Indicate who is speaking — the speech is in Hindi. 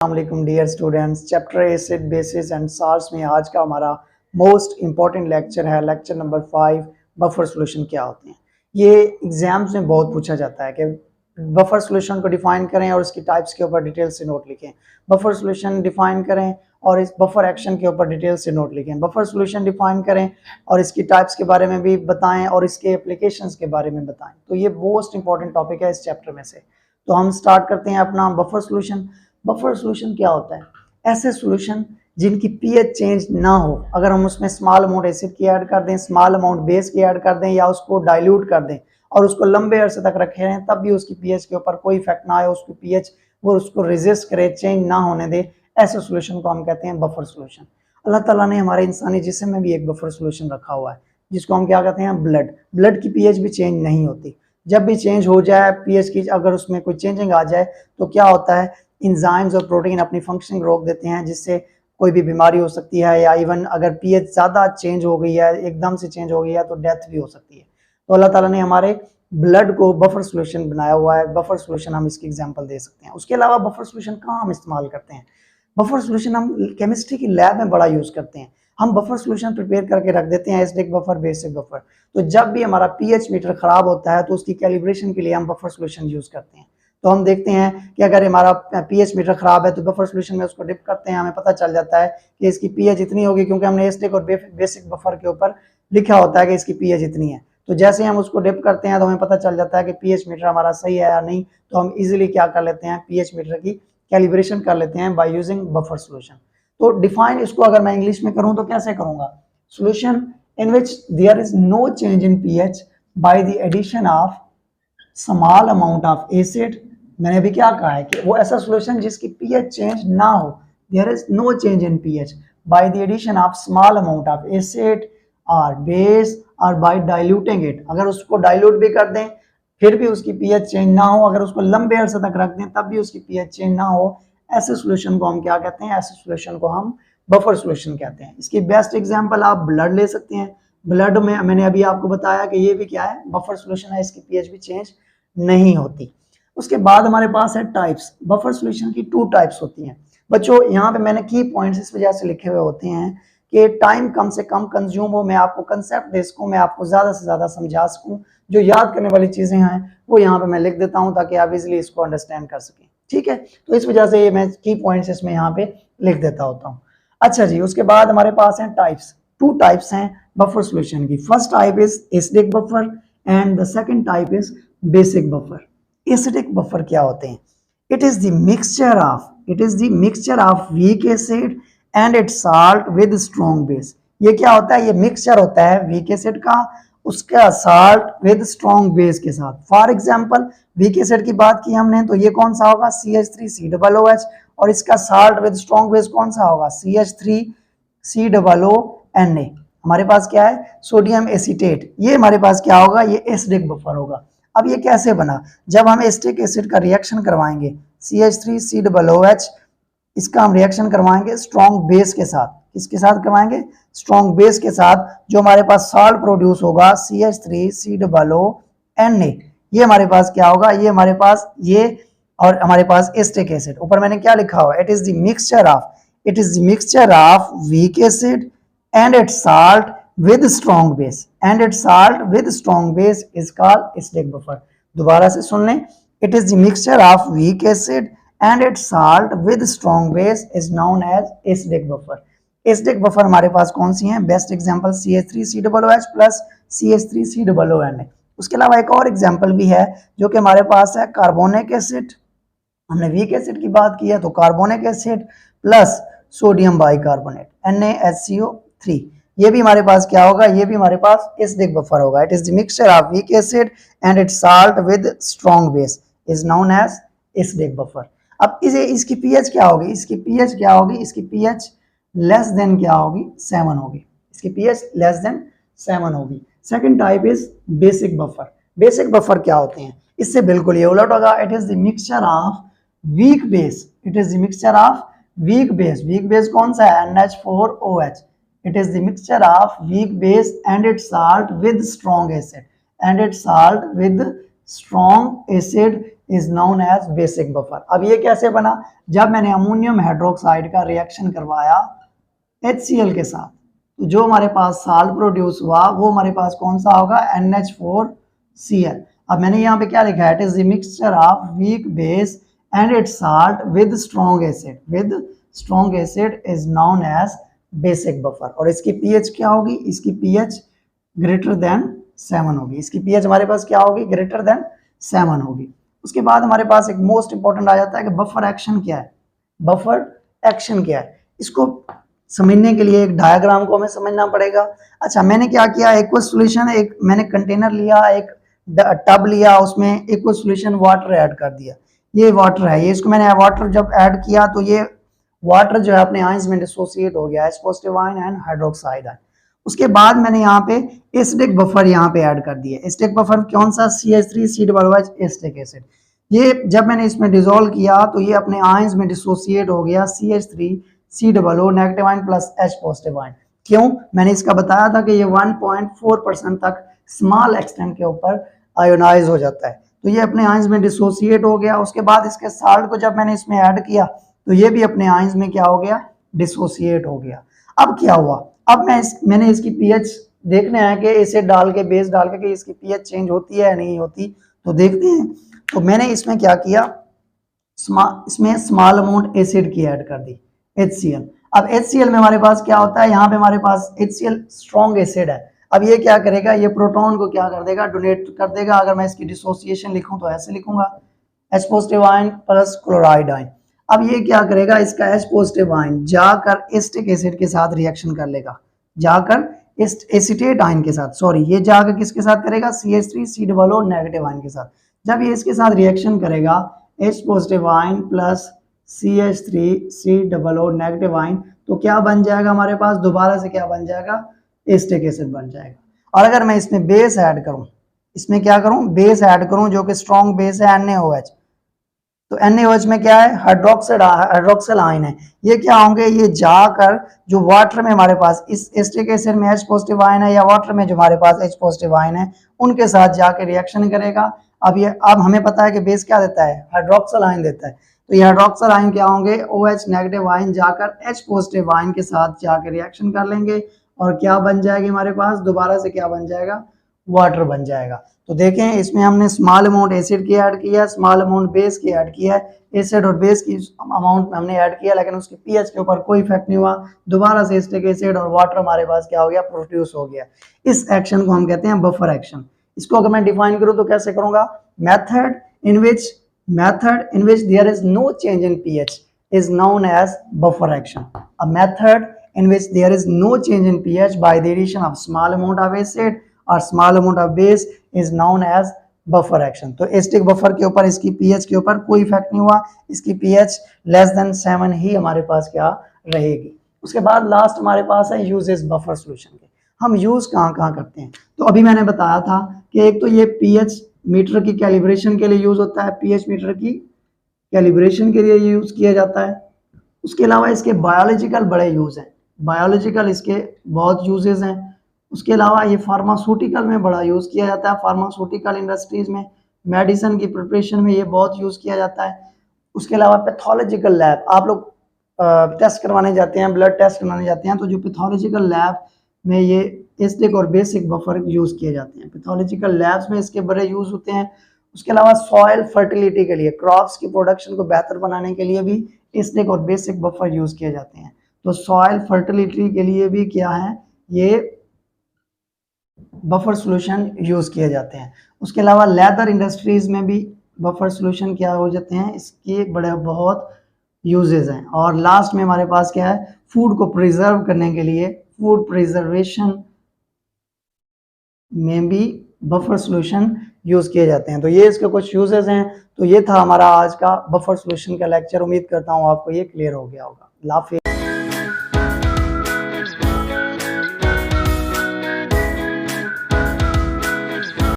Speaker 1: अस्सलाम dear students, chapter acid bases and salts में आज का हमारा मोस्ट इम्पॉर्टेंट लेक्चर है लेक्चर नंबर 5। बफर सॉल्यूशन क्या होते हैं। ये एग्जाम्स में बहुत पूछा जाता है कि बफर सॉल्यूशन को डिफाइन करें और इसकी टाइप्स के ऊपर डिटेल से नोट लिखें। बफर सॉल्यूशन डिफाइन करें और इस बफर एक्शन के ऊपर डिटेल से नोट लिखें। बफर सॉल्यूशन डिफाइन करें और इसकी टाइप्स के बारे में भी बताएं और इसके एप्लीकेशंस के बारे में बताएं। तो ये मोस्ट इंपॉर्टेंट टॉपिक है इस चैप्टर में से। तो हम स्टार्ट करते हैं अपना बफर सॉल्यूशन। बफर सॉल्यूशन क्या होता है? ऐसे सॉल्यूशन जिनकी पीएच चेंज ना हो। अगर हम उसमें स्मॉल अमाउंट एसिड की ऐड कर दें, स्मॉल अमाउंट बेस की ऐड कर दें या उसको डाइल्यूट कर दें और उसको लंबे अरसे तक रखे रहें, तब भी उसकी पीएच के ऊपर कोई इफेक्ट ना आए, उसकी पीएच वो उसको रेजिस्ट करे, चेंज ना होने दे, ऐसे सॉल्यूशन को हम कहते हैं बफर सॉल्यूशन। अल्लाह ताला ने हमारे इंसानी जिस्म में भी एक बफर सॉल्यूशन रखा हुआ है जिसको हम क्या कहते हैं? ब्लड। ब्लड की पीएच भी चेंज नहीं होती। जब भी चेंज हो जाए पीएच की, अगर उसमें कोई चेंजिंग आ जाए तो क्या होता है? इंजाइम्स और प्रोटीन अपनी फंक्शनिंग रोक देते हैं, जिससे कोई भी बीमारी हो सकती है, या इवन अगर पीएच ज़्यादा चेंज हो गई है, एकदम से चेंज हो गई है, तो डेथ भी हो सकती है। तो अल्लाह ताला ने हमारे ब्लड को बफर सॉल्यूशन बनाया हुआ है। बफर सॉल्यूशन हम इसकी एग्जांपल दे सकते हैं। उसके अलावा बफर सॉल्यूशन कहाँ हम इस्तेमाल करते हैं? बफर सॉल्यूशन हम केमिस्ट्री की लैब में बड़ा यूज़ करते हैं। हम बफर सॉल्यूशन प्रिपेयर करके रख देते हैं, एसिडिक बफर, बेसिक बफर। तो जब भी हमारा पीएच मीटर खराब होता है तो उसकी कैलिब्रेशन के लिए हम बफर सॉल्यूशन यूज़ करते हैं। तो हम देखते हैं कि अगर हमारा पीएच मीटर खराब है तो बफर सॉल्यूशन में उसको डिप करते हैं, हमें पता चल जाता है कि इसकी पीएच इतनी होगी, क्योंकि हमने एसिडिक और बेसिक बफर के ऊपर लिखा होता है कि इसकी पीएच इतनी है। तो जैसे हम उसको डिप करते हैं तो हमें पता चल जाता है कि पीएच मीटर हमारा सही है या नहीं। तो हम इजीली क्या कर लेते हैं? पीएच मीटर की कैलिब्रेशन कर लेते हैं बाय यूजिंग बफर सॉल्यूशन। तो डिफाइन इसको अगर मैं इंग्लिश में करूं तो कैसे करूंगा? Solution in which there is no change in pH by the addition of small amount of acid. मैंने अभी क्या कहा है कि वो ऐसा सॉल्यूशन जिसकी पीएच चेंज ना हो, there is no change in pH by the addition of small amount of acid और बेस और बाय डाइल्यूटिंग इट। अगर उसको डाइल्यूट भी कर दें फिर भी उसकी पीएच चेंज ना हो, अगर उसको लंबे अरसे तक रख दें तब भी उसकी पीएच चेंज ना हो, ऐसे सॉल्यूशन को हम क्या कहते हैं? ऐसे सॉल्यूशन को हम बफर सॉल्यूशन कहते हैं। इसकी बेस्ट एग्जांपल आप ब्लड ले सकते हैं। ब्लड में मैंने अभी आपको बताया कि ये भी क्या है? बफर सॉल्यूशन है, इसकी पीएच भी चेंज नहीं होती। उसके बाद हमारे पास है टाइप्स। बफर सॉल्यूशन की 2 टाइप्स होती हैं। बच्चों यहाँ पे मैंने की पॉइंट्स इस वजह से लिखे हुए होते हैं कि टाइम कम से कम कंज्यूम हो, मैं आपको कंसेप्ट दे सकूँ, मैं आपको ज़्यादा से ज़्यादा समझा सकूँ। जो याद करने वाली चीज़ें हैं वो यहाँ पे मैं लिख देता हूँ ताकि आप इजीली इसको अंडरस्टैंड कर सकें। ठीक है, तो इस वजह से मैं की पॉइंट्स इसमें यहाँ पे लिख देता होता हूँ। अच्छा जी, उसके बाद हमारे पास हैं टाइप्स। 2 टाइप्स हैं बफर सॉल्यूशन की। First type is acidic buffer and the second type is basic buffer. Acidic buffer क्या होते हैं? It is the mixture of weak acid and its salt with strong base. ये क्या होता है? ये मिक्सचर होता है वीक एसिड का, उसका साल्ट विद स्ट्रॉन्ग बेस के साथ। फॉर एग्जांपल वीक एसिड की बात की हमने तो ये कौन सा होगा? CH3COOH। और इसका साल्ट विद स्ट्रॉन्ग बेस कौन सा होगा? CH3COONA। हमारे पास क्या है? Sodium acetate. ये हमारे पास क्या होगा? ये एसिडिक बफर होगा। अब ये कैसे बना? जब हम एसिटिक एसिड का रिएक्शन करवाएंगे CH3COOH, इसका हम रिएक्शन करवाएंगे स्ट्रॉन्ग बेस के साथ। किसके साथ करवाएंगे? स्ट्रॉन्ग बेस के साथ। जो हमारे पास साल्ट प्रोड्यूस होगा CH3COONA, ये हमारे पास क्या होगा? ये हमारे पास ये और हमारे पास एसिटिक एसिड। ऊपर मैंने क्या लिखा हुआ? It is the mixture of weak acid and its salt with strong base is called acidic buffer। दोबारा से सुन लें, it is the mixture of weak acid and its salt with strong base is known as acidic buffer। acidic buffer हमारे पास कौन सी हैं? Best example CH3COOH plus CH3COONA। उसके अलावा एक और एग्जांपल भी है जो कि हमारे पास है कार्बोनिक एसिड। हमने वीक एसिड की बात की है तो carbonic acid plus sodium bicarbonate NaHCO3। ये भी हमारे पास क्या होगा? ये भी हमारे पास एसिडिक बफर होगा। It is the mixture of weak acid and its salt with strong base is known as acidic buffer. अब इसे इसकी पीएच क्या होगी? इसकी पीएच क्या होगी? इसकी पीएच लेस देन क्या होगी? 7 होगी। इसकी पीएच लेस देन 7 होगी। Second type is basic buffer. Basic buffer क्या होते हैं? इससे बिल्कुल ये उलट होगा। It is the mixture of weak base. It is the mixture of weak base. Weak base कौन सा है? NH4OH। It is the mixture of weak base and its salt with strong acid is known as basic buffer. अब ये कैसे बना, जब मैंने अमोनियम हाइड्रोक्साइड का रिएक्शन करवाया HCl के साथ, तो जो हमारे पास साल्ट प्रोड्यूस हुआ वो हमारे पास कौन सा होगा, NH4Cl। अब मैंने यहाँ पे क्या लिखा है, it is the mixture of weak base and its salt with strong acid, with strong acid is known as basic buffer. और इसकी पीएच क्या होगी, इसकी पीएच ग्रेटर देन 7 होगी, इसकी पीएच हमारे पास क्या होगी, ग्रेटर देन 7 होगी। उसके बाद हमारे पास एक मोस्ट इंपॉर्टेंट आ जाता है कि बफर एक्शन क्या है, बफर एक्शन क्या है। इसको समझने के लिए एक डायग्राम को हमें समझना पड़ेगा। अच्छा, मैंने क्या किया, एक्वस सॉल्यूशन, एक मैंने कंटेनर लिया, एक टब लिया, उसमें एक्वस सॉल्यूशन वाटर ऐड कर दिया, ये वाटर है, ये इसको मैंने वाटर जब ऐड किया तो ये वाटर जो है अपने आयंस में डिसोसिएट हो गया, H positive ion and hydroxide ion. उसके बाद मैंने यहाँ पे एसिडिक बफर यहाँ पे ऐड कर दिया। एसिडिक बफर कौन सा, CH3COOH एसिटिक एसिड। ये जब मैंने इसमें डिसॉल्व किया तो ये अपने आयंस में डिसोसिएट हो गया, CH3COO negative ion plus H positive ion. क्यों, मैंने इसका बताया था कि ये 1.4% तक स्मॉल एक्सटेंट के ऊपर आयोनाइज हो जाता है, तो ये अपने आयंस में डिसोसिएट हो गया। उसके बाद इसके साल्ट को जब मैंने इसमें ऐड किया तो ये भी अपने आयंस में क्या हो गया, डिसोसिएट हो गया। अब क्या हुआ, अब मैंने इसकी पीएच देखने आया कि एसिड डाल के, बेस डाल के, कि इसकी पीएच चेंज होती है या नहीं होती, तो देखते हैं। तो मैंने इसमें क्या किया, इसमें स्मॉल अमाउंट एसिड की ऐड कर दी, HCl। अब HCl में हमारे पास क्या होता है, यहाँ पे हमारे पास HCl स्ट्रॉन्ग एसिड है। अब ये क्या करेगा, ये प्रोटॉन को क्या कर देगा, डोनेट कर देगा। अगर मैं इसकी डिसोसिएशन लिखूं तो ऐसे लिखूंगा, H positive ion plus chloride ion. अब ये क्या करेगा, इसका H पॉजिटिव आयन जाकर एसिटिक एसिड के साथ रिएक्शन कर लेगा, जाकर एसिटेट आयन के साथ, सॉरी, ये जाकर किसके साथ करेगा, CH3COO नेगेटिव आयन के साथ। जब ये इसके साथ रिएक्शन करेगा, H positive ion plus CH3COO negative ion, तो क्या बन जाएगा हमारे पास, दोबारा से क्या बन जाएगा, एसिटिक एसिड बन जाएगा। और अगर मैं इसमें बेस ऐड करूं, इसमें क्या करूं, बेस ऐड करूं, जो कि स्ट्रॉन्ग बेस है NaOH, तो NaOH में क्या है, हाइड्रोक्सिल आयन है। ये क्या होंगे, ये जाकर जो वाटर में हमारे पास इस एसिटिक एसिड में H पॉजिटिव आयन है, या वाटर में जो हमारे पास H पॉजिटिव आयन है, उनके साथ जाकर रिएक्शन करेगा। अब हमें पता है कि बेस क्या देता है, हाइड्रोक्सिल आयन देता है, तो ये हाइड्रोक्सिल आयन क्या होंगे, OH नेगेटिव आयन जाकर H पॉजिटिव आयन के साथ जाकर रिएक्शन कर लेंगे, और क्या बन जाएगी हमारे पास, दोबारा से क्या बन जाएगा, वाटर बन जाएगा। तो देखें, इसमें हमने स्मॉल अमाउंट एसिड की ऐड किया, स्मॉल अमाउंट बेस की ऐड किया है, एसिड और बेस की अमाउंट हमने ऐड किया, लेकिन उसकी पीएच के ऊपर कोई इफेक्ट नहीं हुआ। दोबारा से एसिटिक एसिड और वाटर हमारे पास क्या हो गया, प्रोड्यूस हो गया। इस एक्शन को हम कहते हैं बफर एक्शन। इसको अगर मैं डिफाइन करूं तो कैसे करूंगा, method in which there is no change in pH is known as buffer action. A method in which there is no change in pH by the addition of small amount of acid or small amount of base is known as buffer action. तो एसिटिक बफर के ऊपर, इसकी pH के ऊपर कोई इफेक्ट नहीं हुआ, इसकी pH लेस देन 7 ही हमारे पास क्या रहेगी। उसके बाद लास्ट हमारे पास है यूजेस बफर सॉल्यूशन के। हम यूज कहाँ करते हैं, तो अभी मैंने बताया था कि एक तो ये pH मीटर की कैलिब्रेशन के लिए यूज होता है, pH मीटर की कैलिब्रेशन के लिए यूज किया जाता है। उसके अलावा इसके बायोलॉजिकल बड़े यूज हैं, बायोलॉजिकल इसके बहुत यूजेस हैं। उसके अलावा ये फार्मास्यूटिकल में बड़ा यूज किया जाता है, फार्मास्यूटिकल इंडस्ट्रीज में, मेडिसिन की प्रिपरेशन में ये बहुत यूज किया जाता है। उसके अलावा पैथोलॉजिकल लैब, आप लोग टेस्ट करवाने जाते हैं, ब्लड टेस्ट करवाने जाते हैं, तो जो पैथोलॉजिकल लैब में ये एसिडिक और बेसिक बफर यूज किए जाते हैं, पैथोलॉजिकल लैब्स में इसके बड़े यूज होते हैं। उसके अलावा सॉइल फर्टिलिटी के लिए, क्रॉप्स की प्रोडक्शन को बेहतर बनाने के लिए भी एसिडिक और बेसिक बफर यूज किए जाते हैं। तो सॉइल फर्टिलिटी के लिए भी क्या है, ये बफर सॉल्यूशन यूज किए जाते हैं। उसके अलावा लेदर इंडस्ट्रीज में भी बफर सॉल्यूशन क्या हो जाते हैं, इसके बड़े बहुत यूजेस हैं। और लास्ट में हमारे पास क्या है, फूड को प्रिजर्व करने के लिए, फूड प्रिजर्वेशन में भी बफर सॉल्यूशन यूज किए जाते हैं। तो ये इसके कुछ यूजेस हैं। तो ये था हमारा आज का बफर सॉल्यूशन का लेक्चर। उम्मीद करता हूँ आपको ये क्लियर हो गया होगा। अल्लाह हाफिज़।